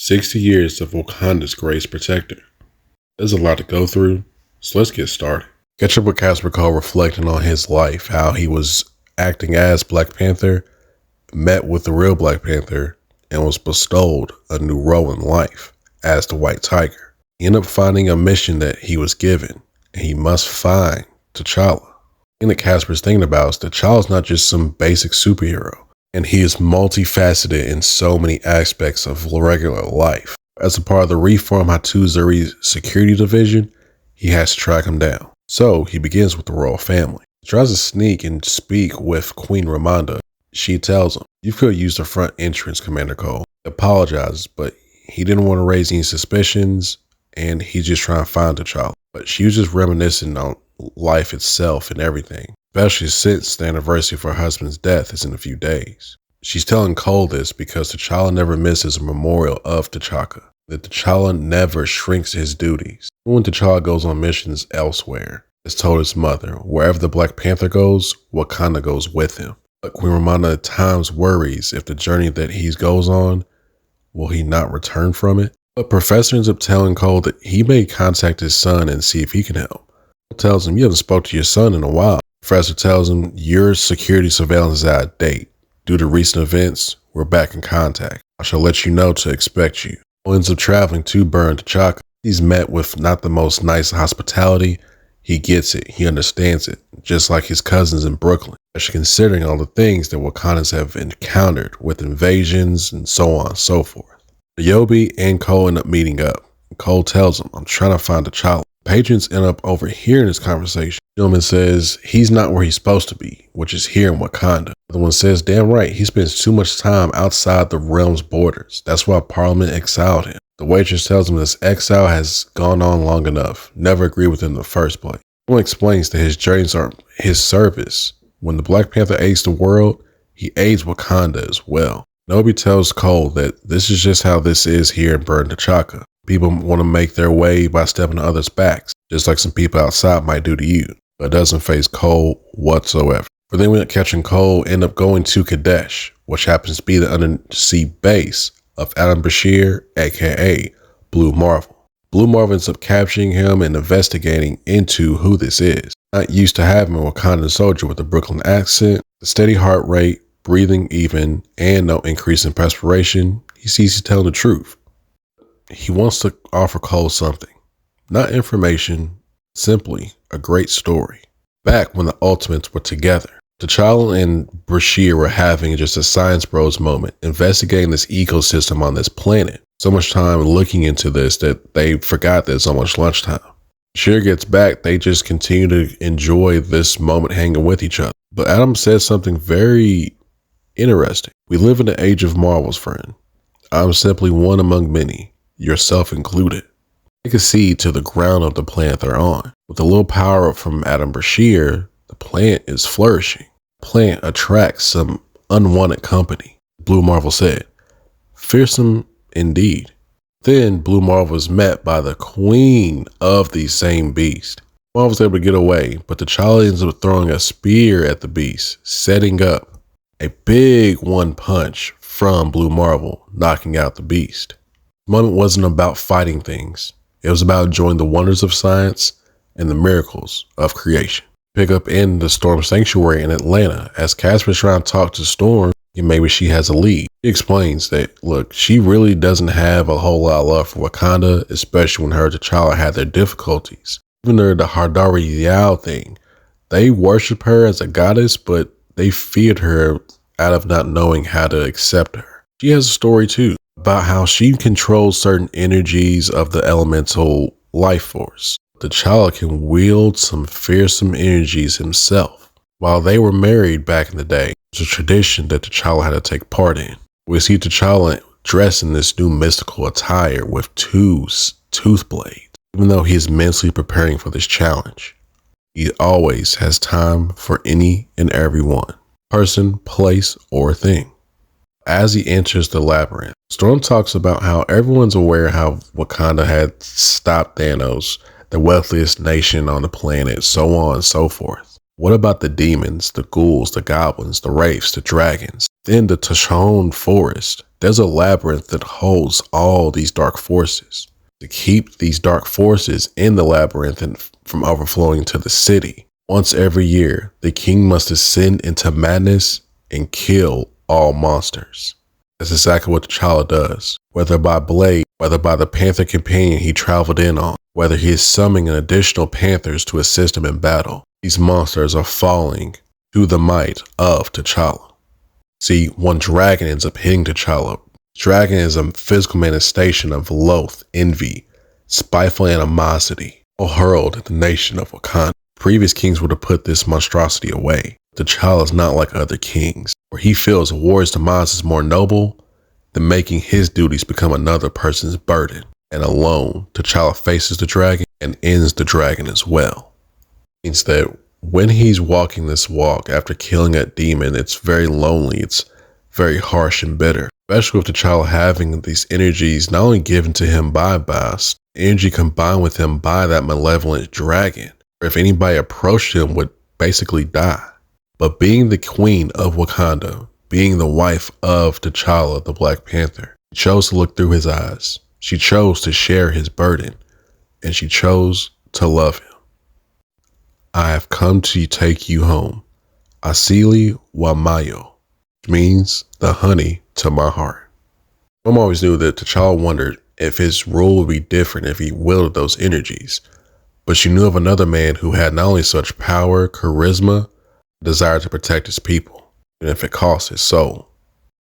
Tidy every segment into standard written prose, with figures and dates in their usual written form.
60 years of Wakanda's greatest protector. There's a lot to go through, so let's get started. Catch up with Casper Cole reflecting on his life, how he was acting as Black Panther, met with the real Black Panther, and was bestowed a new role in life as the White Tiger. He ended up finding a mission that he was given, and he must find T'Challa. The thing that Casper's thinking about is T'Challa's not just some basic superhero, and he is multifaceted in so many aspects of regular life. As a part of the Reform Hattusiri security division, he has to track him down. So he begins with the royal family. He tries to sneak and speak with Queen Ramonda. She tells him, "You could use the front entrance, Commander Cole." He apologizes, but he didn't want to raise any suspicions, and he's just trying to find T'Challa. But she was just reminiscing on life itself and everything, especially since the anniversary of her husband's death is in a few days. She's telling Cole this because T'Challa never misses a memorial of T'Chaka, that T'Challa never shrinks his duties. When T'Challa goes on missions elsewhere, as told his mother, wherever the Black Panther goes, Wakanda goes with him. But Queen Ramonda at times worries if the journey that he goes on, will he not return from it? But Professor ends up telling Cole that he may contact his son and see if he can help. Cole tells him, "You haven't spoke to your son in a while." Professor tells him, "Your security surveillance is out of date. Due to recent events, we're back in contact. I shall let you know to expect you." Cole ends up traveling to burn T'Chaka. He's met with not the most nice hospitality. He gets it. He understands it. Just like his cousins in Brooklyn. Especially considering all the things that Wakandans have encountered with invasions and so on and so forth. Yobi and Cole end up meeting up. Cole tells him, "I'm trying to find T'Challa." Patrons end up overhearing this conversation. The gentleman says he's not where he's supposed to be, which is here in Wakanda. The one says, "Damn right, he spends too much time outside the realm's borders. That's why Parliament exiled him." The waitress tells him this exile has gone on long enough. Never agreed with him in the first place. Someone explains that his journeys are his service. When the Black Panther aids the world, he aids Wakanda as well. Nobi tells Cole that this is just how this is here in Burn T'Chaka. People want to make their way by stepping on others' backs, just like some people outside might do to you, but it doesn't faze Cole whatsoever. But then we end up catching Cole, end up going to Kadesh, which happens to be the undersea base of Adam Bashir, aka Blue Marvel. Blue Marvel ends up capturing him and investigating into who this is. Not used to having a Wakandan soldier with a Brooklyn accent, a steady heart rate, breathing even, and no increase in perspiration, he sees he's telling the truth. He wants to offer Cole something. Not information, simply a great story. Back when the Ultimates were together, T'Challa and Bashir were having just a science bros moment, investigating this ecosystem on this planet. So much time looking into this that they forgot that it's almost lunchtime. Bashir gets back, they just continue to enjoy this moment hanging with each other. But Adam says something very interesting. "We live in the age of marvels, friend. I'm simply one among many, yourself included." They can see to the ground of the planet they're on. With a little power from Adam Bashir, the plant is flourishing. The plant attracts some unwanted company. Blue Marvel said, "Fearsome indeed." Then Blue Marvel is met by the queen of these same beasts. Marvel's able to get away, but T'Challa ends up throwing a spear at the beast, setting up a big one punch from Blue Marvel, knocking out the beast. The moment wasn't about fighting things. It was about enjoying the wonders of science and the miracles of creation. Pick up in the Storm Sanctuary in Atlanta as Casper's trying to talk to Storm, and maybe she has a lead. He explains that, look, she really doesn't have a whole lot of love for Wakanda, especially when her and T'Challa had their difficulties. Even though the Hardari Yao thing, they worship her as a goddess, but they feared her out of not knowing how to accept her. She has a story too about how she controls certain energies of the elemental life force. T'Challa can wield some fearsome energies himself. While they were married back in the day, it was a tradition that T'Challa had to take part in. We see T'Challa dressed in this new mystical attire with two tooth blades. Even though he is mentally preparing for this challenge, he always has time for any and everyone, person, place, or thing. As he enters the labyrinth, Storm talks about how everyone's aware how Wakanda had stopped Thanos, the wealthiest nation on the planet, so on and so forth. What about the demons, the ghouls, the goblins, the wraiths, the dragons? Then the Tashon forest there's a labyrinth that holds all these dark forces. To keep these dark forces in the labyrinth and from overflowing to the city, once every year, the king must descend into madness and kill all monsters. That's exactly what T'Challa does. Whether by blade, whether by the Panther companion he traveled in on, whether he is summoning additional Panthers to assist him in battle, these monsters are falling to the might of T'Challa. See, one dragon ends up hitting T'Challa. Dragon is a physical manifestation of loath, envy, spiteful animosity, all hurled at the nation of Wakanda. Previous kings would have put this monstrosity away. T'Challa is not like other kings, where he feels a warrior's demise is more noble than making his duties become another person's burden. And alone, T'Challa faces the dragon and ends the dragon as well. It means that when he's walking this walk after killing that demon, it's very lonely, it's very harsh and bitter. Especially with T'Challa having these energies not only given to him by Bast, energy combined with him by that malevolent dragon. If anybody approached him, would basically die. But being the queen of Wakanda, being the wife of T'Challa, the Black Panther, she chose to look through his eyes. She chose to share his burden, and she chose to love him. I have come to take you home. Asili wa mayo, which means the honey to my heart. Mom always knew that T'Challa wondered if his rule would be different if he wielded those energies. But she knew of another man who had not only such power, charisma, desire to protect his people, even if it cost his soul.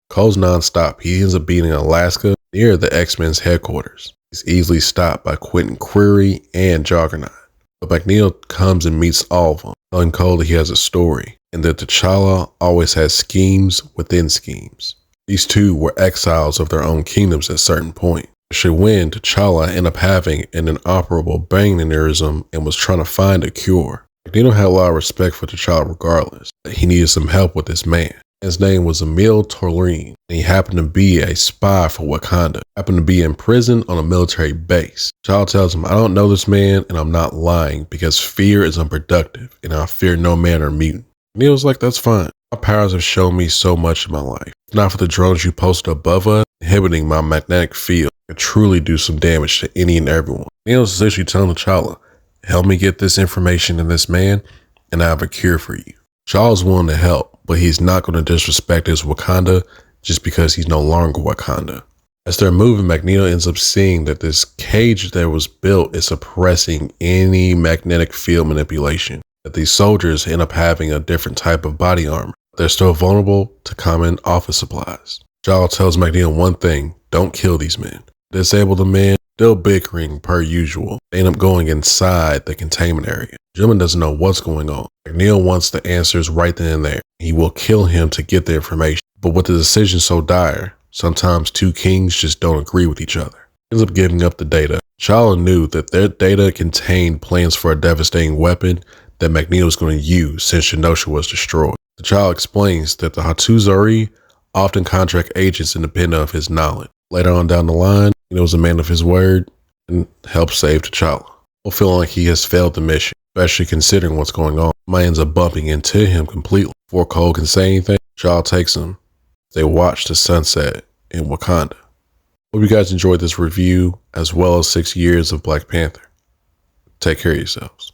Cole's nonstop. He ends up being in Alaska near the X-Men's headquarters. He's easily stopped by Quentin Query and Juggernaut. But Magneto comes and meets all of them, telling Cole that he has a story, and that T'Challa always has schemes within schemes. These two were exiles of their own kingdoms at a certain point. When T'Challa ended up having an inoperable brain aneurysm and was trying to find a cure. Magneto had a lot of respect for T'Challa regardless. He needed some help with this man. His name was Emil Torlin, and he happened to be a spy for Wakanda. Happened to be in prison on a military base. T'Challa tells him, I don't know this man, and I'm not lying, because fear is unproductive, and I fear no man or mutant. Magneto's like, that's fine. My powers have shown me so much in my life. If not for the drones you posted above us, inhibiting my magnetic field, could truly do some damage to any and everyone. Magneto's essentially telling T'Challa, help me get this information in this man, and I have a cure for you. T'Challa's willing to help, but he's not going to disrespect his Wakanda just because he's no longer Wakanda. As they're moving, Magneto ends up seeing that this cage that was built is suppressing any magnetic field manipulation. That these soldiers end up having a different type of body armor. They're still vulnerable to common office supplies. T'Challa tells Magneto one thing, don't kill these men. Disable the men, still bickering per usual. They end up going inside the containment area. Gentleman doesn't know what's going on. Magneto wants the answers right then and there. He will kill him to get the information. But with the decision so dire, sometimes two kings just don't agree with each other. He ends up giving up the data. T'Challa knew that their data contained plans for a devastating weapon that Magneto was going to use since Genosha was destroyed. T'Challa explains that the Hatuzari often contract agents independent of his knowledge. Later on down the line, he was a man of his word and helped save T'Challa. He'll feel like he has failed the mission, especially considering what's going on. Maya ends up bumping into him completely. Before Cole can say anything, T'Challa takes him. They watch the sunset in Wakanda. Hope you guys enjoyed this review, as well as 6 years of Black Panther. Take care of yourselves.